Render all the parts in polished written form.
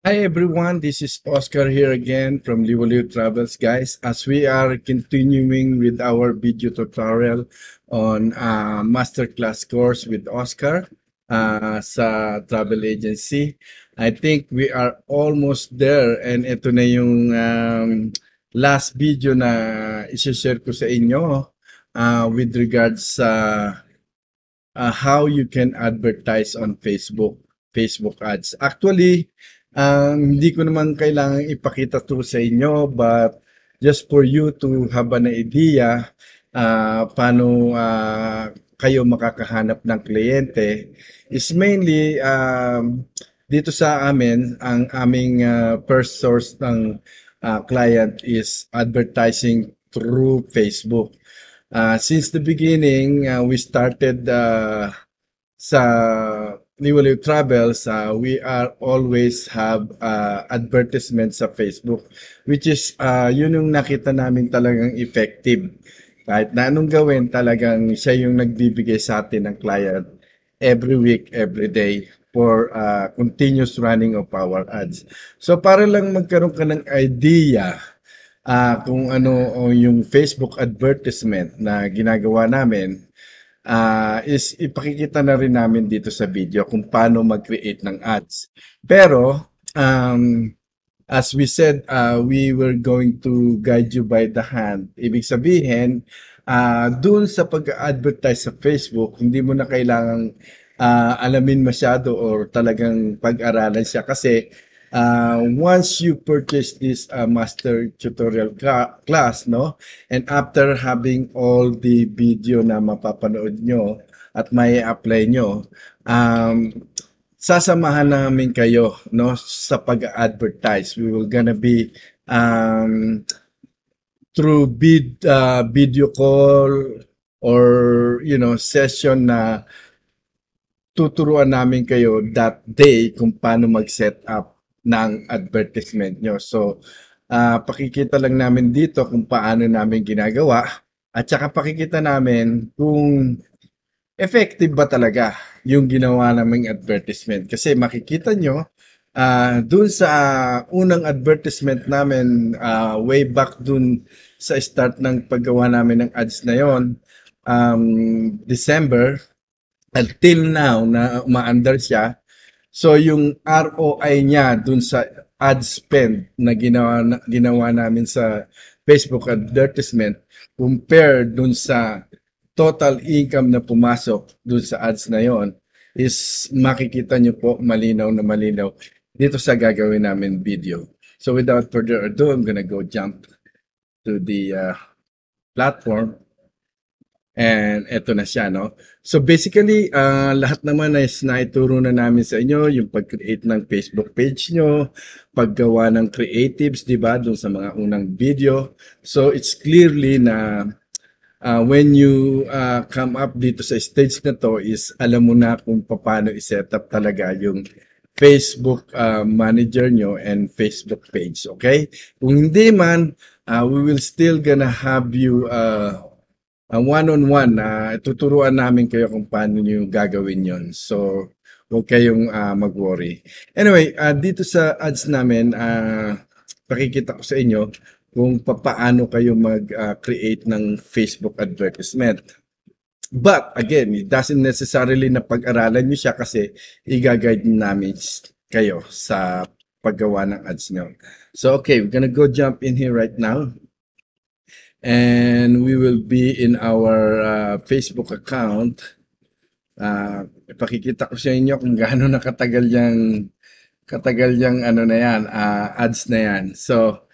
Hi everyone, this is Oscar here again from Liwaliw Travels, guys. As we are continuing with our video tutorial on masterclass course with Oscar sa travel agency. I think we are almost there and ito na yung last video na isi-share ko sa inyo with regards sa how you can advertise on Facebook ads. Actually, hindi ko naman kailangan ipakita to sa inyo, but just for you to have an idea paano kayo makakahanap ng kliyente is mainly dito sa amin, ang aming first source ng client is advertising through Facebook. Since the beginning, we started sa Liwaliw Travels, we are always have advertisement sa Facebook, which is yun yung nakita namin talagang effective. Kahit na anong gawin, talagang siya yung nagbibigay sa atin ng client every week, every day for continuous running of our ads. So para lang magkaroon ka ng idea kung ano o yung Facebook advertisement na ginagawa namin, is ipakikita na rin namin dito sa video kung paano mag-create ng ads. Pero, as we said, we were going to guide you by the hand. Ibig sabihin, dun sa pag-advertise sa Facebook, hindi mo na kailangang alamin masyado or talagang pag-aralan siya kasi once you purchase this master tutorial class, no, and after having all the video na mapapanood nyo at may apply nyo, sasamahan namin kayo, no, sa pag-advertise. We will gonna be through video call or session na tuturuan namin kayo that day kung paano mag-set up ng advertisement nyo. So, pakikita lang namin dito kung paano namin ginagawa at saka pakikita namin kung effective ba talaga yung ginawa naming advertisement. Kasi makikita nyo, dun sa unang advertisement namin, way back dun sa start ng paggawa namin ng ads na yon, December, until now na umaandar siya. So yung ROI niya dun sa ad spend na ginawa namin sa Facebook advertisement compared dun sa total income na pumasok dun sa ads na yon is makikita nyo po malinaw na malinaw dito sa gagawin namin video. So without further ado, I'm gonna go jump to the platform. And eto na siya, no? So basically, lahat naman is naituro na namin sa inyo yung pag-create ng Facebook page nyo, paggawa ng creatives, di ba, dun sa mga unang video. So it's clearly na when you come up dito sa stage na to is alam mo na kung paano i-set up talaga yung Facebook manager nyo and Facebook page, okay? Kung hindi man, we will still gonna have you one-on-one na tuturuan namin kayo kung paano nyo gagawin yon. So, huwag kayong mag-worry. Anyway, dito sa ads namin, pakikita ko sa inyo kung paano kayo mag-create ng Facebook advertisement. But, again, it doesn't necessarily na pag-aralan nyo siya kasi i-guide namin kayo sa paggawa ng ads nyo. So, okay, we're gonna go jump in here right now. And we will be in our Facebook account. Ipakikita ko sa inyo kung gaano nakatagal yung ano na yan, ads na yan. So,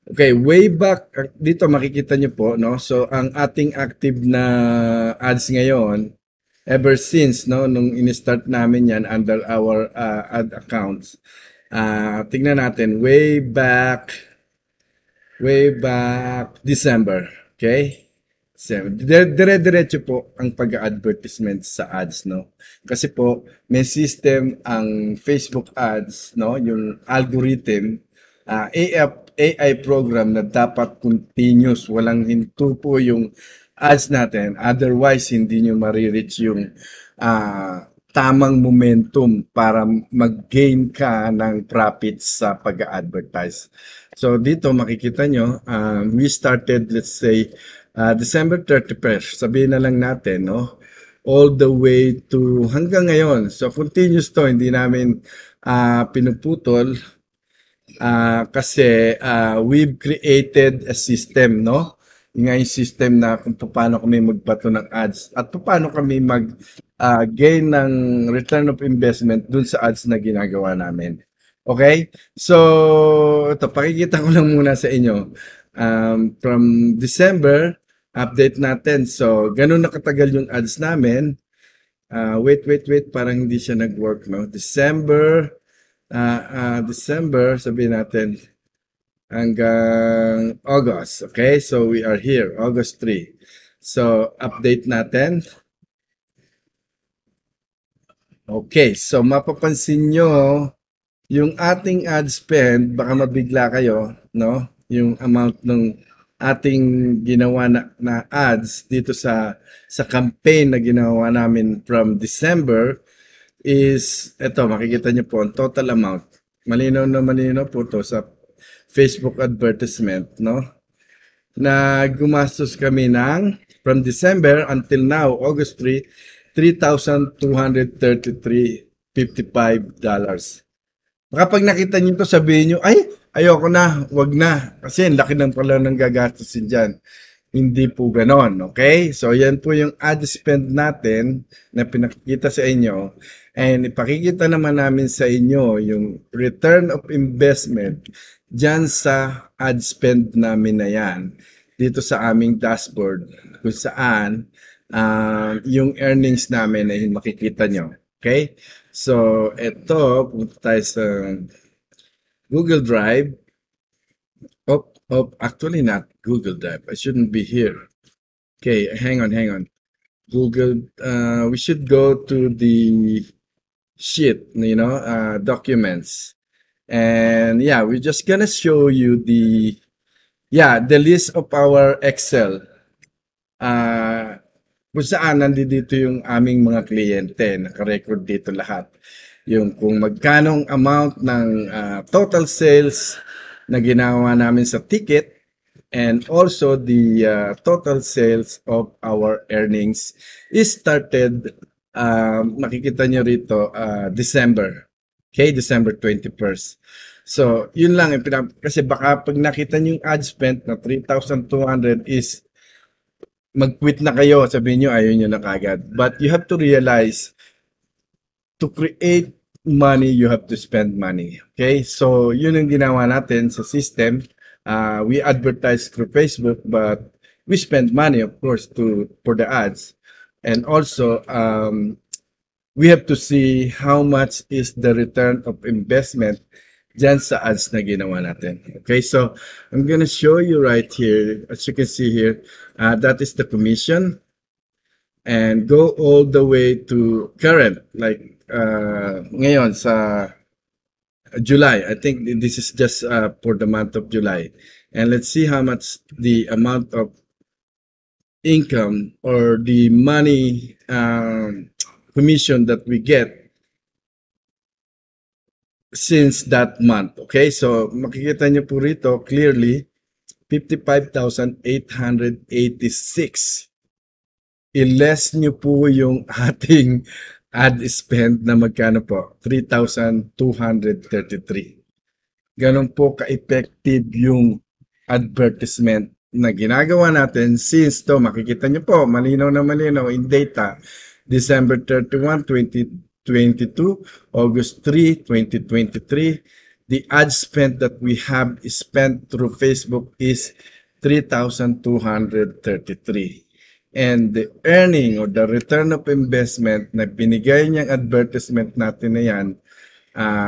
okay, way back dito makikita nyo po, no? So, ang ating active na ads ngayon, ever since, no, nung in-start namin yan under our ad accounts, tingnan natin, way back December. Okay? So, dire-diretso po ang pag-advertisement sa ads, no? Kasi po, may system ang Facebook ads, no? Yung algorithm, AI program na dapat continuous, walang hinto po yung ads natin. Otherwise, hindi nyo marireach yung tamang momentum para mag-gain ka ng profits sa pag-advertise. So dito makikita nyo, we started, let's say, December 31st, sabihin na lang natin, no? All the way to hanggang ngayon. So continuous to, hindi namin pinuputol kasi we've created a system, no? Yung nga yung system na kung paano kami magbato ng ads at paano kami mag-gain ng return of investment dun sa ads na ginagawa namin. Okay? So, ito, pakikita ko lang muna sa inyo. From December, update natin. So, ganun na katagal yung ads namin. Wait, parang hindi siya nag-work, no? December, sabihin natin, hanggang August. Okay, so we are here, August 3. So, update natin. Okay, so mapapansin nyo, yung ating ad spend, baka mabigla kayo, no? Yung amount ng ating ginawa na ads dito sa campaign na ginawa namin from December is, eto, makikita nyo po, ang total amount. Malinaw na malinaw po to sa Facebook advertisement, no? Na gumastos kami ng, from December until now, August 3, $3,233.55. Kapag nakita niyo to, sabihin niyo, ay, ayoko na, wag na. Kasi ang laki ng pala ng gagastusin dyan. Hindi po ganon, okay? So, yan po yung ad spend natin na pinakikita sa inyo. And ipakikita naman namin sa inyo yung return of investment dyan sa ad spend namin na yan. Dito sa aming dashboard kung saan yung earnings namin ay makikita nyo. Okay? So, ito, punta tayo sa Google Drive. Actually not Google Drive. I shouldn't be here. Okay, hang on. Google, we should go to the sheet, documents. And yeah, we're just gonna show you the list of our Excel. Kung saan nandito yung aming mga kliyente, nakarecord dito lahat. Yung kung magkanong amount ng total sales na ginawa namin sa ticket and also the total sales of our earnings is started, makikita nyo rito, December. Okay, December 21st. So, yun lang. Kasi baka pag nakita nyo yung ad spend na 3,200 is mag-quit na kayo, sabihin nyo, ayaw nyo na kagad. But you have to realize, to create money, you have to spend money. Okay? So, yun ang ginawa natin sa system. We advertise through Facebook, but we spend money, of course, for the ads. And also, we have to see how much is the return of investment dyan sa ads na ginawa natin. Okay, so I'm gonna show you right here. As you can see here, that is the commission. And go all the way to current, like ngayon sa July. I think this is just for the month of July. And let's see how much the amount of income or the money commission that we get since that month. Okay, so makikita nyo po rito clearly 55,886. I-less nyo po yung ating ad spend na magkano po? 3,233. Ganon po ka-effective yung advertisement na ginagawa natin since to, makikita nyo po, malinaw na malinaw in data, December 31, 2022, August 3, 2023, the ad spend that we have spent through Facebook is 3,233. And the earning or the return of investment na binigay niyang advertisement natin na yan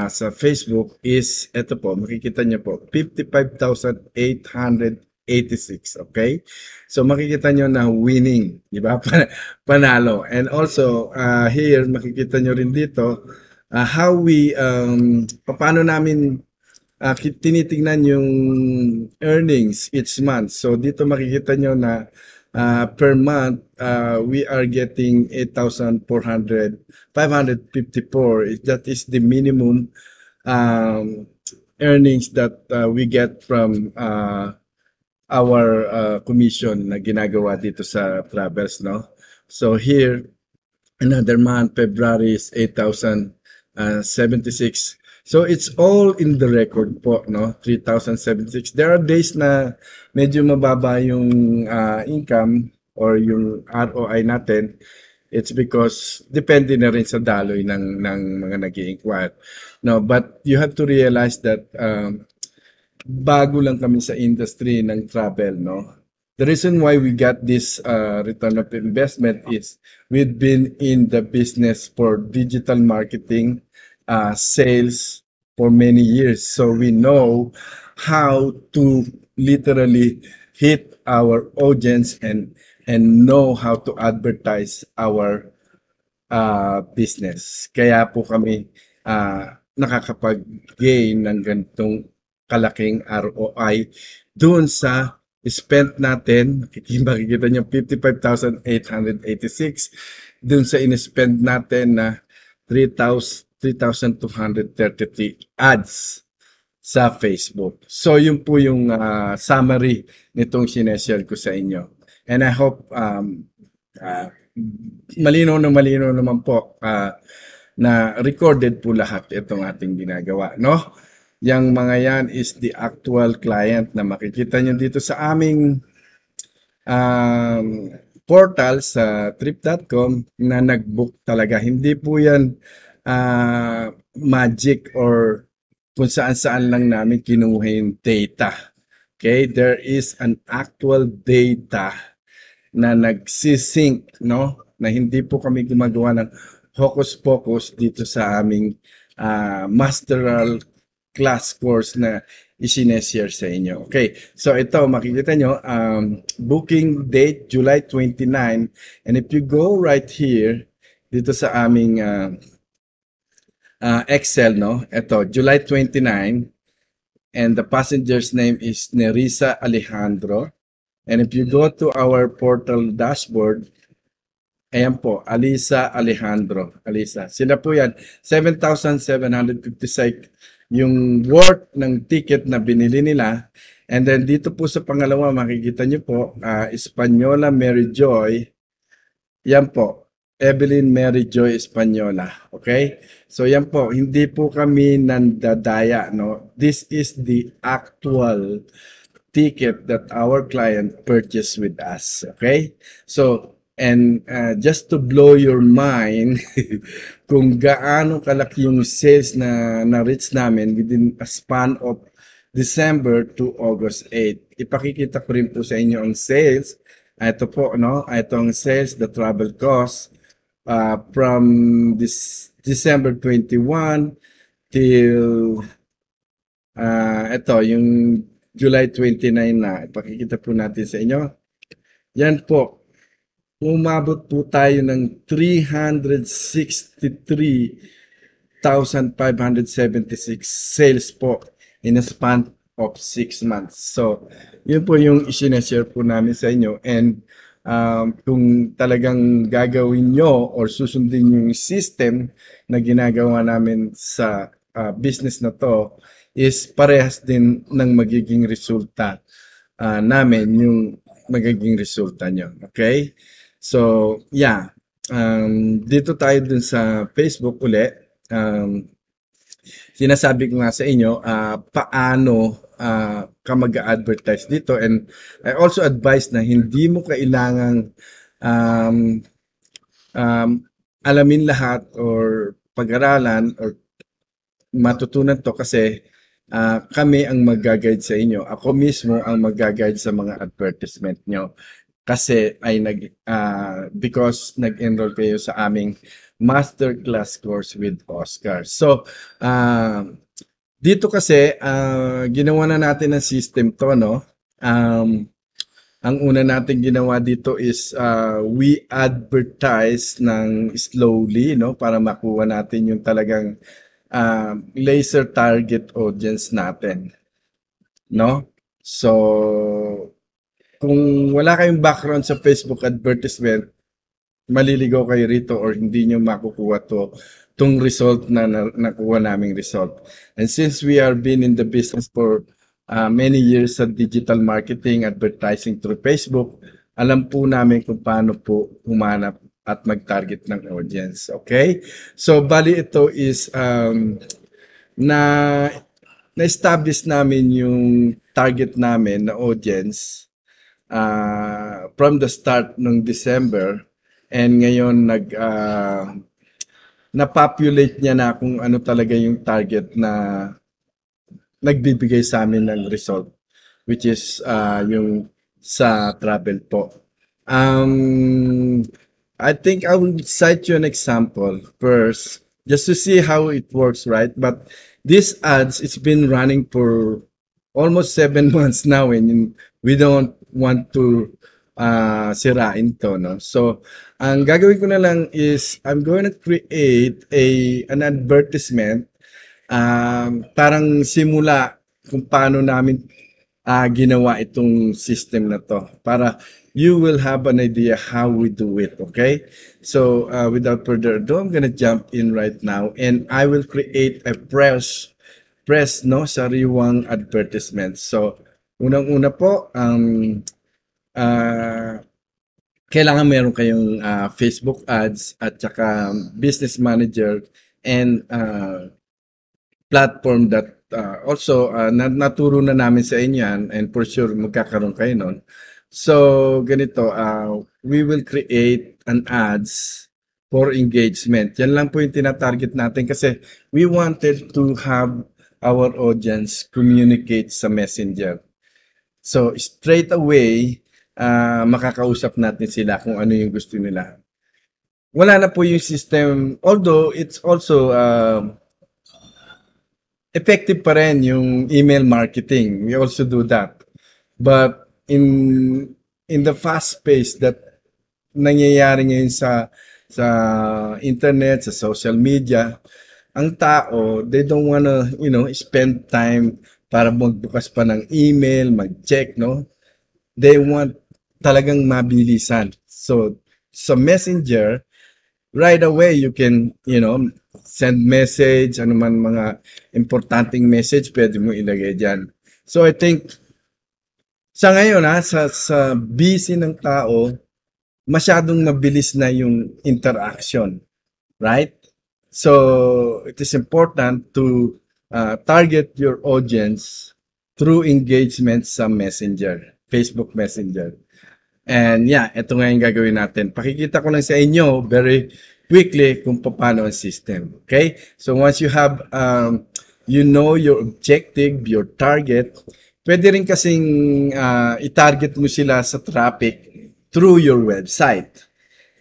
sa Facebook is, ito po, makikita niyo po, 55,886. Okay? So makikita niyo na winning, di ba? Panalo. And also, here, makikita niyo rin dito, how we, paano namin tinitingnan yung earnings each month. So dito makikita niyo na per month, we are getting 554. That is the minimum earnings that we get from our commission na ginagawa dito sa travels, no? So here, another month, February is 8,076. So it's all in the record po, no? 3,076. There are days na medyo mababa yung income or yung ROI natin. It's because depende na rin sa daloy ng mga nag-i-inquire. No, but you have to realize that bago lang kami sa industry ng travel, no? The reason why we got this return of investment is we've been in the business for digital marketing, sales for many years. So we know how to literally hit our audience and know how to advertise our business. Kaya po kami nakakapag-gain ng ganitong kalaking ROI doon sa spent natin. Makikita nyo 55,886 doon sa in-spend natin na 3,233 ads sa Facebook. So yun po yung summary nitong sineshare ko sa inyo. And I hope malinaw naman po na recorded po lahat itong ating ginagawa, no? Yang mga yan is the actual client na makikita nyo dito sa aming portal sa trip.com na nag-book talaga. Hindi po yan magic or kung saan-saan lang namin kinuha yung data. Okay? There is an actual data na nagsisync, no? Na hindi po kami gumagawa ng hocus-pocus dito sa aming masteral class course na isineshare sa inyo. Okay, so ito makikita nyo, booking date July 29, and if you go right here, dito sa aming Excel, no? Ito, July 29, and the passenger's name is Nerissa Alejandro. And if you go to our portal dashboard, ayan po, Alisa Alejandro. Alisa. Sila po yan. 7,756 yung worth ng ticket na binili nila. And then dito po sa pangalawa, makikita nyo po, Espanyola Mary Joy. Yan po. Evelyn Mary Joy Espanyola. Okay? So yan po, hindi po kami nandadaya. No? This is the actual ticket that our client purchased with us. Okay? So, and just to blow your mind, kung gaano kalaki yung sales na na-reach namin within a span of December to August 8. Ipakikita ko rin po sa inyo ang sales. Ito po, no? Ito ang sales, the travel cost from this December 21 till ito, yung July 29 na. Ipakikita po natin sa inyo. Yan po. Umabot po tayo ng 363,576 sales po in a span of 6 months. So, yun po yung isineshare po namin sa inyo. And kung talagang gagawin nyo or susundin yung system na ginagawa namin sa business na to, is parehas din ng magiging resulta namin yung magiging resulta nyo. Okay? So, yeah. Dito tayo dun sa Facebook uli. Sinasabi ko nga sa inyo paano ka mag-advertise dito, and I also advise na hindi mo kailangang alamin lahat or pag-aralan or matutunan to kasi kami ang mag-guide sa inyo. Ako mismo ang mag-guide sa mga advertisement nyo. Kasi ay because nag-enroll kayo sa aming masterclass course with Oscar. So, dito kasi ginawa na natin ang system to, no? Ang una natin ginawa dito is we advertise ng slowly, no? Para makuha natin yung talagang laser target audience natin, no? So, kung wala kayong background sa Facebook advertisement, maliligaw kayo rito or hindi nyo makukuha tong result na nakuha naming result. And since we are been in the business for many years sa digital marketing, advertising through Facebook, alam po namin kung paano po humanap at mag-target ng audience. Okay? So, bali ito is na na-establish namin yung target namin na audience from the start ng December, and ngayon na-populate niya na kung ano talaga yung target na nagbibigay sa amin ng result, which is yung sa travel po. I think I will cite you an example first, just to see how it works, right? But this ads, it's been running for almost 7 months now, and we don't want to sirain to, no? So, ang gagawin ko na lang is I'm going to create an advertisement, parang simula kung paano namin ginawa itong system na to para you will have an idea how we do it, okay? So, without further ado, I'm gonna jump in right now and I will create a press, no, sariwang advertisement. So, unang-una po, kailangan meron kayong Facebook ads at saka business manager and platform that also naturo na namin sa inyo yan, and for sure magkakaroon kayo nun. So, ganito, we will create an ads for engagement. Yan lang po yung tinatarget natin kasi we wanted to have our audience communicate sa messenger. So, straight away, makakausap natin sila kung ano yung gusto nila. Wala na po yung system, although it's also effective pa rin yung email marketing. We also do that. But in the fast pace that nangyayari ngayon sa internet, sa social media, ang tao, they don't wanna, spend time para magbukas pa ng email, mag-check, no? They want talagang mabilisan. So, sa Messenger, right away you can, send message, ano man mga importanteng message, pwede mo ilagay dyan. So, I think, sa ngayon sa busy ng tao, masyadong mabilis na yung interaction, right? So, it is important to target your audience through engagement sa Messenger, Facebook Messenger. And yeah, ito nga yung gagawin natin. Pakikita ko lang sa inyo very quickly kung paano ang system. Okay? So once you have, your objective, your target, pwede rin kasing i-target mo sila sa traffic through your website.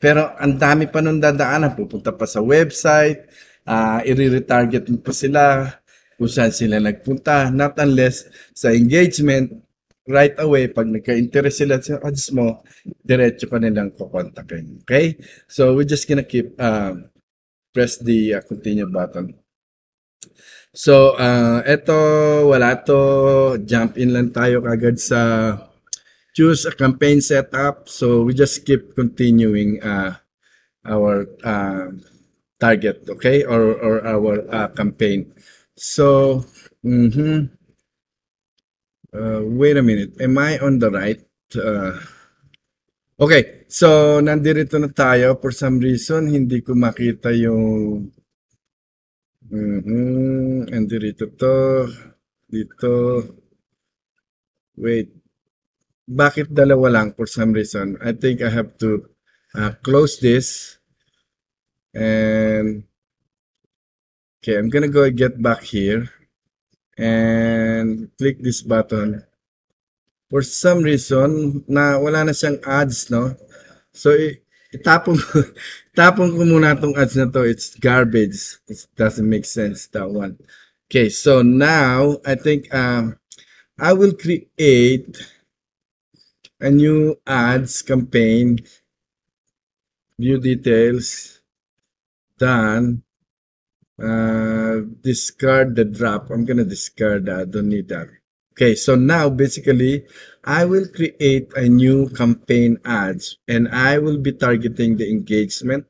Pero ang dami pa nung dadaanan, pupunta pa sa website, i-retarget mo pa sila kung saan sila nagpunta, not unless sa engagement, right away, pag nagka-interest sila sa ads mo, diretso ka nilang kukontakin. Okay? So, we're just gonna keep, press the continue button. So, eto, wala to. Jump in lang tayo kagad sa choose a campaign setup. So, we just keep continuing our target, okay? Or our campaign. So, wait a minute. Am I on the right? Okay. So, nandito na tayo. For some reason, hindi ko makita yung nandito to. Dito. Wait. Bakit dalawa lang for some reason? I think I have to close this. And okay, I'm gonna go get back here and click this button. For some reason, wala na siyang ads, no? So, itapon ko muna itong ads na to. It's garbage. It doesn't make sense, that one. Okay, so now, I think I will create a new ads campaign. View details. Done. Discard the drop. I'm gonna discard that. I don't need that. Okay, so now basically, I will create a new campaign ads and I will be targeting the engagement.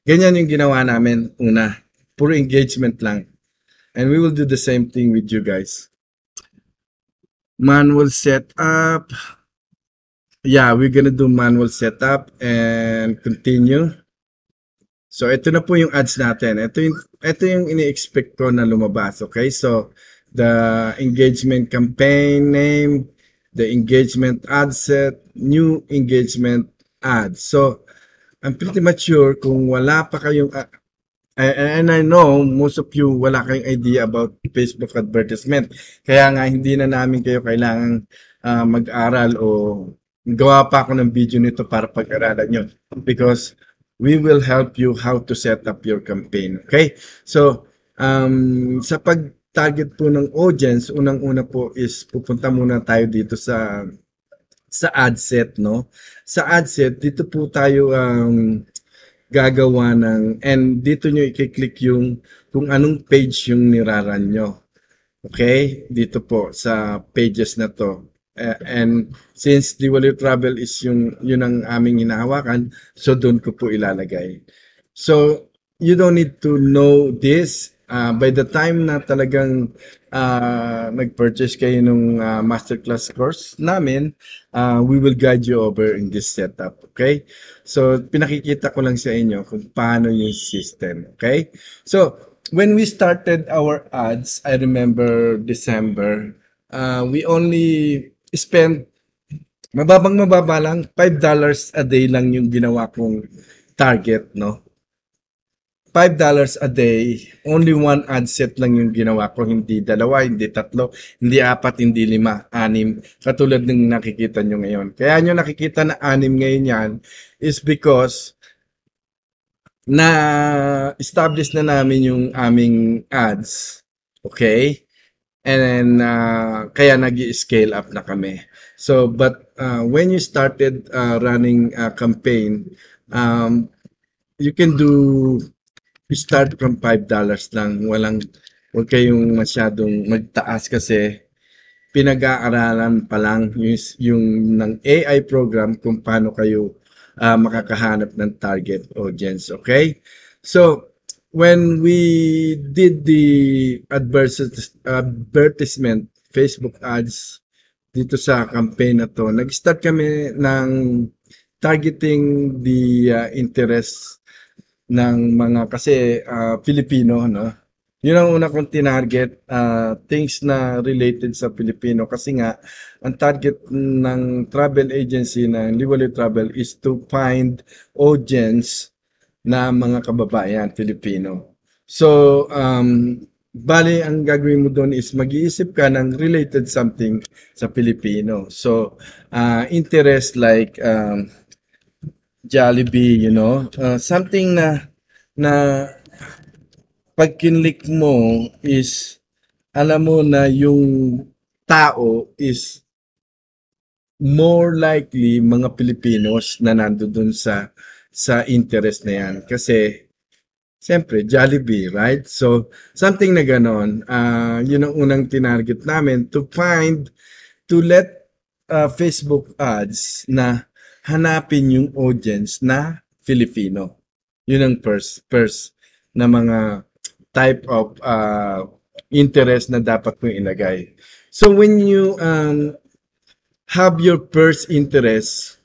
Ganyan yung ginawa namin una. Puro engagement lang. And we will do the same thing with you guys. Manual setup. Yeah, we're gonna do manual setup and continue. So, ito na po yung ads natin. Ito yung ini-expect ko na lumabas. Okay? So, the engagement campaign name, the engagement ad set, new engagement ads. So, I'm pretty much sure kung wala pa kayong and I know most of you wala kayong idea about Facebook advertisement. Kaya nga hindi na namin kayo kailangan mag-aral o gawa pa ako ng video nito para pag-aralan nyo. Because we will help you how to set up your campaign. Okay? So, sa pag-target po ng audience, unang-una po is pupunta muna tayo dito sa ad set, no? Sa ad set, dito po tayo gagawa ng, and dito nyo i-click yung kung anong page yung niraran nyo. Okay? Dito po sa pages na to. And since Liwaliw Travel is yun ang aming hinahawakan, so doon ko po ilalagay. So, you don't need to know this. By the time na talagang nag-purchase kayo ng masterclass course namin, we will guide you over in this setup. Okay? So, pinakikita ko lang sa inyo kung paano yung system. Okay? So, when we started our ads, I remember December, we only spend mababa lang, $5 a day lang yung ginawa kong target, no? $5 a day, only one ad set lang yung ginawa ko, hindi dalawa, hindi tatlo, hindi apat, hindi lima, anim, katulad ng nakikita nyo ngayon. Kaya nyo nakikita na anim ngayon yan is because na-establish na namin yung aming ads, okay? And then, kaya nag-scale up na kami. So, but when you started running a campaign, you can start from $5 lang. Huwag kayong masyadong magtaas kasi pinag-aaralan pa lang yung ng AI program kung paano kayo makakahanap ng target audience. Okay? So, when we did the advertisement, Facebook ads, dito sa campaign na to, nag-start kami ng targeting the interest ng mga kasi Filipino, no? Yun ang una kong tinarget, things na related sa Filipino kasi nga ang target ng travel agency ng Liwaliw Travel is to find audience na mga kababayan Filipino. So, bali ang gagawin mo doon is mag-iisip ka ng related something sa Filipino. So, interest like Jollibee, you know, something na pag kinlik mo is alam mo na yung tao is more likely mga Pilipinos na nandoon sa interest na yan. Kasi, siyempre, Jollibee, right? So, something na ganon. Yun ang unang tinarget namin to let Facebook ads na hanapin yung audience na Filipino. Yun ang first na mga type of interest na dapat mong ilagay. So, when you have your first interest,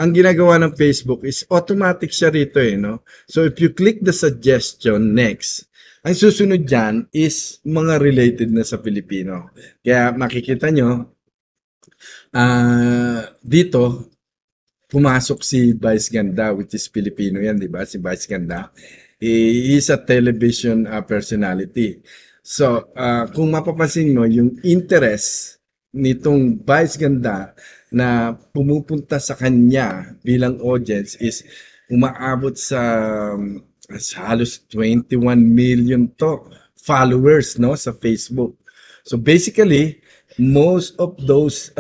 ang ginagawa ng Facebook is automatic siya rito no? So, if you click the suggestion next, ang susunod dyan is mga related na sa Filipino. Kaya makikita nyo, dito, pumasok si Vice Ganda, which is Filipino yan, di ba? Si Vice Ganda. He is a television personality. So, kung mapapansin nyo, yung interest nitong Vice Ganda na pumupunta sa kanya bilang audience is umaabot sa halos 21 million to followers, no, sa Facebook. So basically, most of those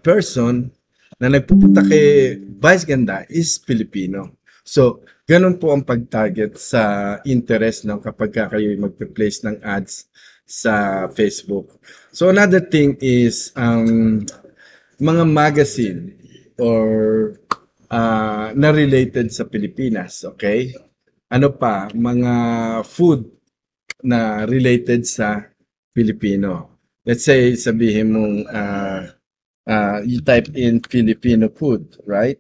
person na nagpupunta kay Vice Ganda is Filipino. So Ganun po ang pag-target sa interest no kapag kayo magpe-place ng ads sa Facebook. So another thing is mga magazine or na related sa Pilipinas, okay? Ano pa, mga food na related sa Pilipino. Let's say sabihin mong you type in Filipino food, right?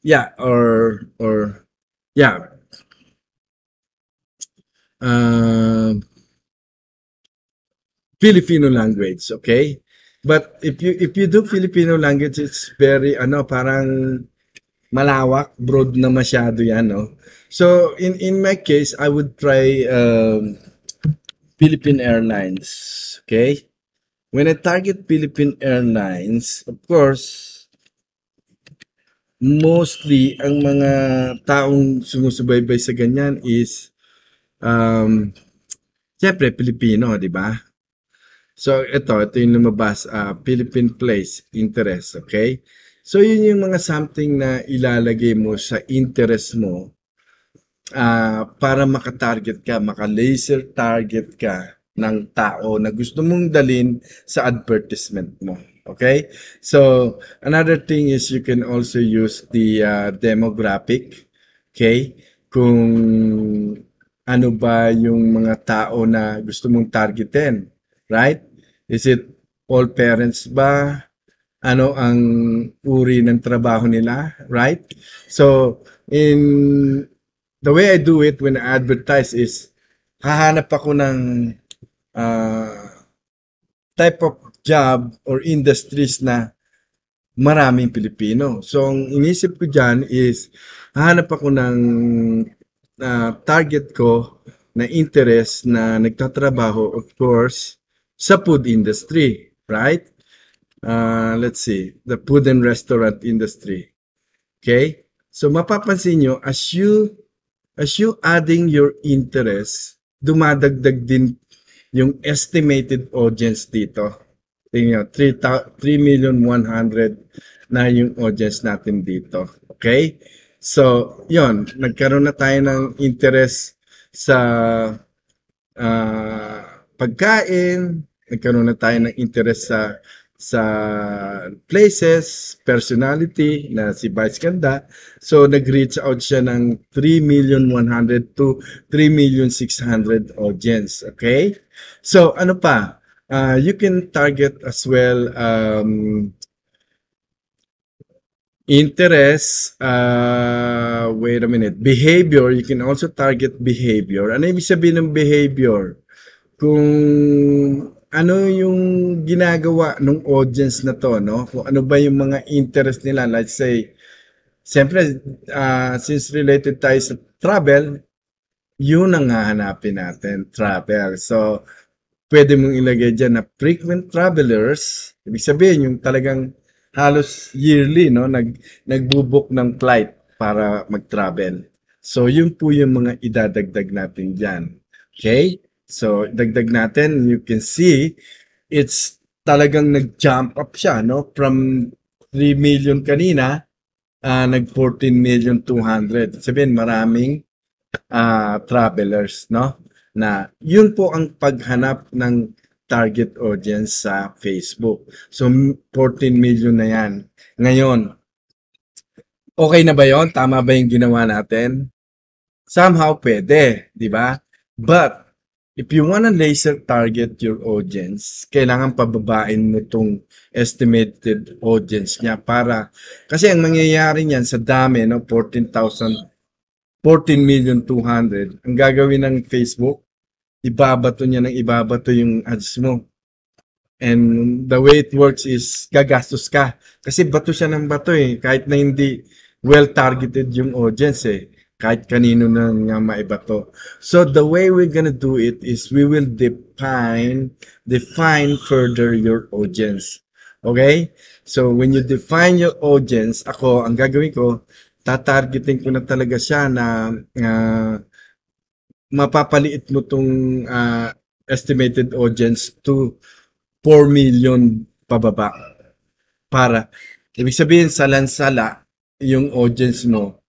Yeah, or yeah, um Filipino language, okay? But if you do Filipino language, it's very parang malawak, broad na masyado 'yan, no? So in my case, I would try Philippine Airlines, okay? When I target Philippine Airlines, of course, mostly ang mga taong sumusubaybay sa ganyan is siyempre Pilipino, di ba? So, ito yung lumabas, Philippine Place Interest, okay? So, yun yung mga something na ilalagay mo sa interest mo para makatarget ka, maka-laser target ka ng tao na gusto mong dalin sa advertisement mo. Okay? So, another thing is you can also use the demographic. Okay? Kung ano ba yung mga tao na gusto mong targetin. Right? Is it all parents ba? Ano ang uri ng trabaho nila? Right? So, in the way I do it when I advertise is hahanap ako ng uh, type of job or industries na maraming Pilipino. So, ang inisip ko dyan is hahanap ako ng target ko na interest na nagtatrabaho, of course, sa food industry, right? Let's see, the food and restaurant industry. Okay? So, mapapansin nyo, as you adding your interest, dumadagdag din yung estimated audience dito. Tingnan, 3,100,000 na yung audience natin dito. Okay? So, yon, nagkaroon na tayo ng interest sa pagkain, nagkaroon na tayo ng interest sa places, personality na si Vice Ganda. So, nag-reach out siya ng 3,100,000 to 3,600,000 audience. Okay? So, ano pa? You can target as well interest, wait a minute, behavior. You can also target behavior. Ano ibig sabihin ng behavior? Kung ano yung ginagawa ng audience na to, no? Kung ano ba yung mga interest nila. Let's say, siyempre, since related tayo sa travel, yun ang hahanapin natin, travel. So, pwede mong ilagay dyan na frequent travelers. Ibig sabihin, yung talagang halos yearly, no? Nagbubook ng flight para mag-travel. So, yun po yung mga idadagdag natin dyan. Okay? So, dagdag natin, you can see, it's talagang nag-jump up siya, no? From 3 million kanina, nag 14,200,000. Sabihin, maraming travelers, no? Na yun po ang paghanap ng target audience sa Facebook. So, 14 million na yan. Ngayon, okay na ba yon? Tama ba yung ginawa natin? Somehow pwede, di ba? But, if you wanna laser target your audience, kailangan pababain mo itong estimated audience niya kasi ang mangyayari niyan sa dami, no, 14,200,000, ang gagawin ng Facebook, ibabato niya ng ibabato yung ads mo. And the way it works is gagastos ka. Kasi bato siya ng bato eh. Kahit na hindi well-targeted yung audience eh. Kahit kanino na nga maibato. So the way we're gonna do it is we will define further your audience. Okay? So when you define your audience, ang gagawin ko, tatargeting ko na talaga siya na mapapaliit mo tong estimated audience to 4 million pababa. Para, ibig sabihin, salansala yung audience mo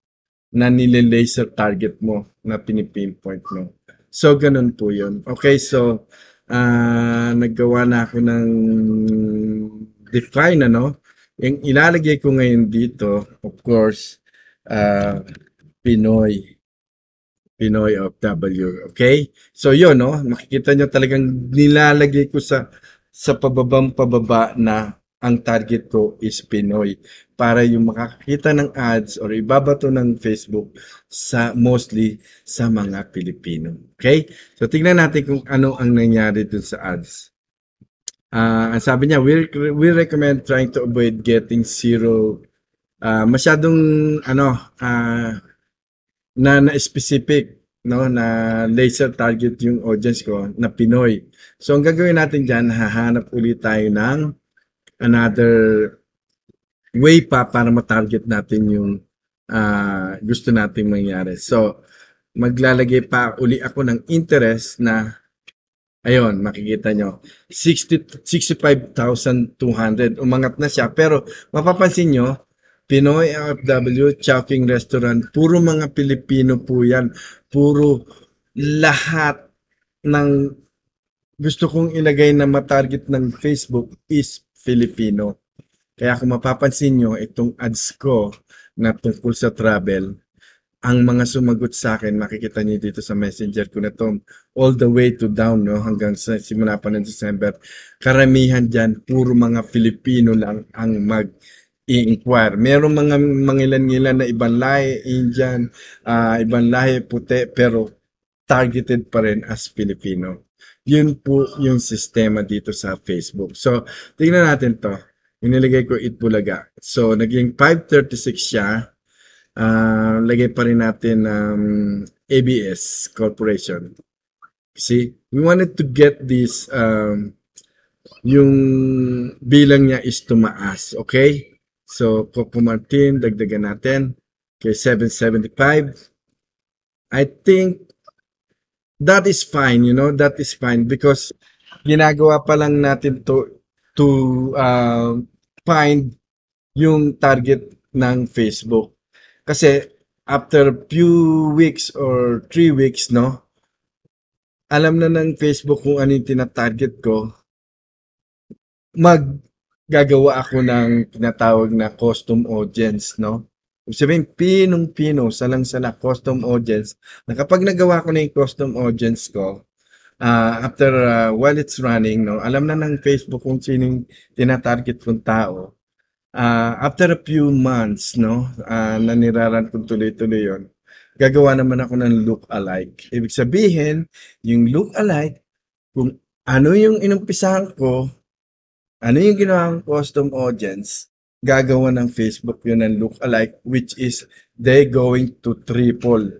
na nile-laser target mo, na pinipinpoint mo. So, ganun po yun. Okay, so, naggawa na ako ng define, ano? Yung ilalagay ko ngayon dito, of course, ah, Pinoy. Pinoy OFW. Okay? So yun, no? Makikita nyo talagang nilalagay ko sa pababang pababa na ang target ko is Pinoy para yung makakita ng ads or ibabato ng Facebook sa mostly sa mga Pilipino. Okay? So tingnan natin kung ano ang nangyari dun sa ads. Ang sabi niya, we recommend trying to avoid getting zero masyadong ano na specific, no, na laser target yung audience ko na Pinoy. So ang gagawin natin diyan, hahanap ulit tayo ng another way pa para ma-target natin yung gusto nating mangyari. So maglalagay pa uli ako ng interest na ayun, makikita nyo 65,200 umangat na siya, pero mapapansin nyo Pinoy OFW, Chowking Restaurant, puro mga Pilipino po yan. Puro lahat ng gusto kong ilagay na matarget ng Facebook is Filipino. Kaya kung mapapansin nyo, itong ads ko na tungkol sa travel, ang mga sumagot sa akin, makikita niyo dito sa messenger ko na to, all the way to down, no, hanggang sa simula pa ng December, karamihan dyan, puro mga Filipino lang ang mag-i-inquire. Merong mga mangilan-ngilan na ibang lahi, Indian, ibang lahi, puti, pero targeted pa rin as Filipino. Yun po yung sistema dito sa Facebook. So, tingnan natin to. Inilagay ko Itbulaga. So, naging 536 siya. Lagay pa rin natin ABS Corporation. See, we wanted to get this, yung bilang niya is tumaas, okay? So, Coco Martin, dagdagan natin kay 775. I think that is fine, you know, that is fine because ginagawa pa lang natin to find yung target ng Facebook. Kasi after few weeks or 3 weeks, no, alam na ng Facebook kung ano yung tina-target ko, maggagawa ako ng tinatawag na custom audience, no? Ibig sabihin, pinong-pino, salang-sala, custom audience, na kapag nagawa ko na yung custom audience ko, after while it's running, no, alam na ng Facebook kung sinong tina-target kong tao. After a few months, no, na niraran kong tuloy-tuloy yun, gagawa naman ako ng look-alike. Ibig sabihin, yung look-alike, kung ano yung inumpisahan ko, ano yung ginawa kong custom audience, gagawa ng Facebook yun ng look-alike, which is they going to triple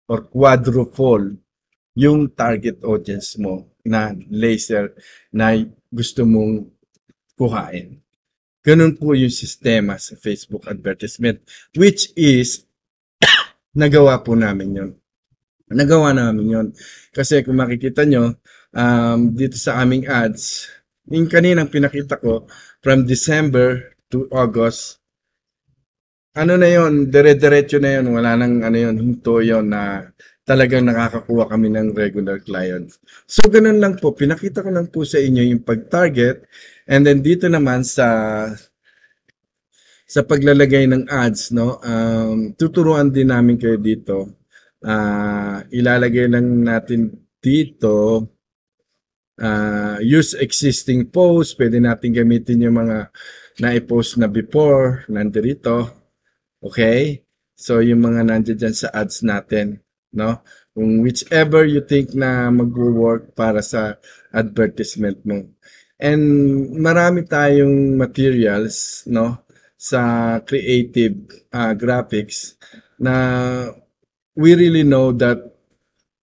or quadruple yung target audience mo na laser na gusto mong kuhain. Ganun po yung sistema sa Facebook advertisement, which is, nagawa po namin yun. Nagawa namin yun. Kasi kung makikita nyo, dito sa aming ads, yung kaninang pinakita ko, from December to August, ano na yun, dire-diretso na yun, wala nang ano yun, hinto yun na talagang nakakakuha kami ng regular clients. So, ganun lang po. Pinakita ko lang po sa inyo yung pag-target. And then dito naman sa paglalagay ng ads, no, tuturuan din namin kayo dito. Ilalagay lang natin dito, use existing posts. Pwede natin gamitin yung mga na-post na before, nandito. Okay? So, yung mga nandiyan dyan sa ads natin, no? Kung whichever you think na mag-work para sa advertisement mo. And marami tayong materials, no, sa creative graphics na we really know that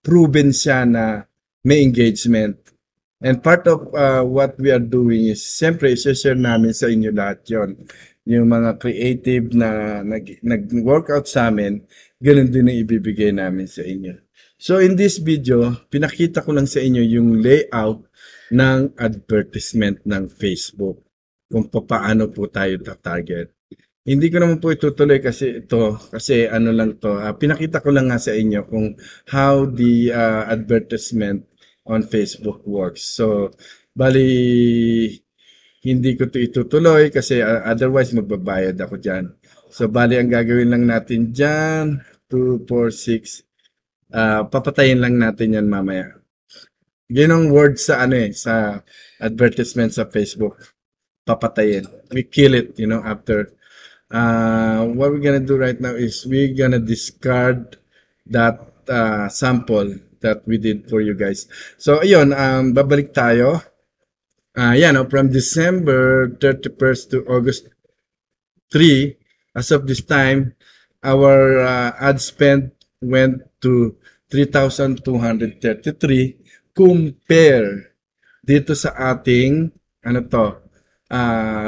proven siya na may engagement. And part of what we are doing is, siyempre, i-share namin sa inyo lahat yon. Yung mga creative na nag-workout sa amin, ganun din ang ibibigay namin sa inyo. So in this video, pinakita ko lang sa inyo yung layout ng advertisement ng Facebook. Kung paano po tayo target. Hindi ko naman po itutuloy kasi ano lang 'to, pinakita ko lang nga sa inyo kung how the, advertisement on Facebook works. So, bale hindi ko 'to itutuloy kasi, otherwise magbabayad ako diyan. So, bale ang gagawin lang natin diyan, 2, 4, 6, papatayin lang natin 'yan mamaya. Yun ang word sa ano, sa advertisement sa Facebook, papatayin. We kill it, after. What we're gonna do right now is we're gonna discard that sample that we did for you guys. So, ayun, babalik tayo. Yan, from December 31st to August 3, as of this time, our ad spend went to 3,233 compare dito sa ating ano to,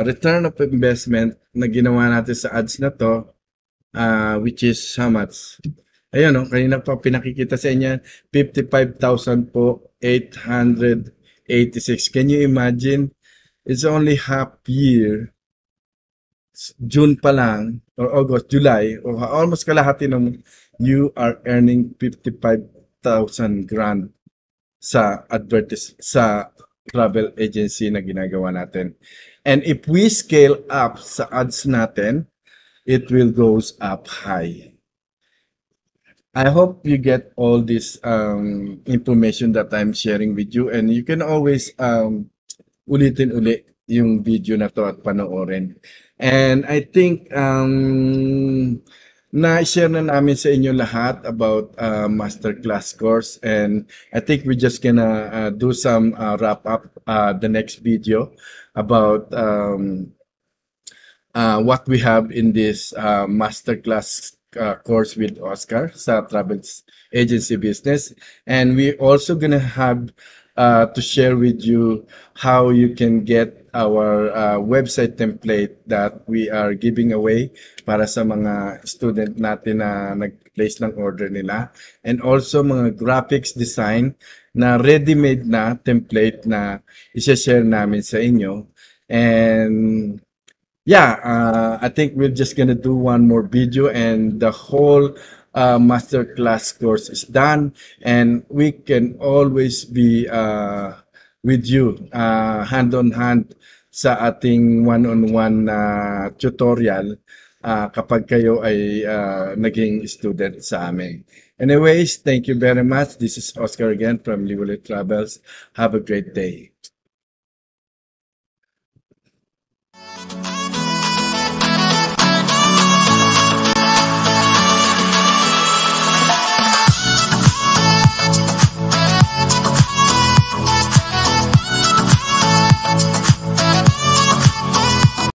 return of investment na ginawa natin sa ads na to, which is how much? Ayun, no, kanina pa pinakikita sa inyo, 55,000 po, 886. Can you imagine? It's only half year. June pa lang, or August, July, or almost kalahati ng you are earning 55,000 grand sa travel agency na ginagawa natin. And if we scale up sa ads natin, it will goes up high. I hope you get all this information that I'm sharing with you, and you can always ulitin uli yung video na to at panoorin. And I think na-share na namin sa inyo lahat about masterclass course, and I think we're just gonna do some wrap up the next video about what we have in this masterclass course with Oscar sa travel agency business. And we also gonna have to share with you how you can get our website template that we are giving away para sa mga student natin na nag-place ng order nila. And also mga graphics design na ready-made na template na isa-share namin sa inyo. And yeah, I think we're just gonna do one more video and the whole masterclass course is done, and we can always be with you hand on hand sa ating one-on-one tutorial kapag kayo ay naging student sa amin. Anyways, thank you very much. This is Oscar again from Liwali Travels. Have a great day.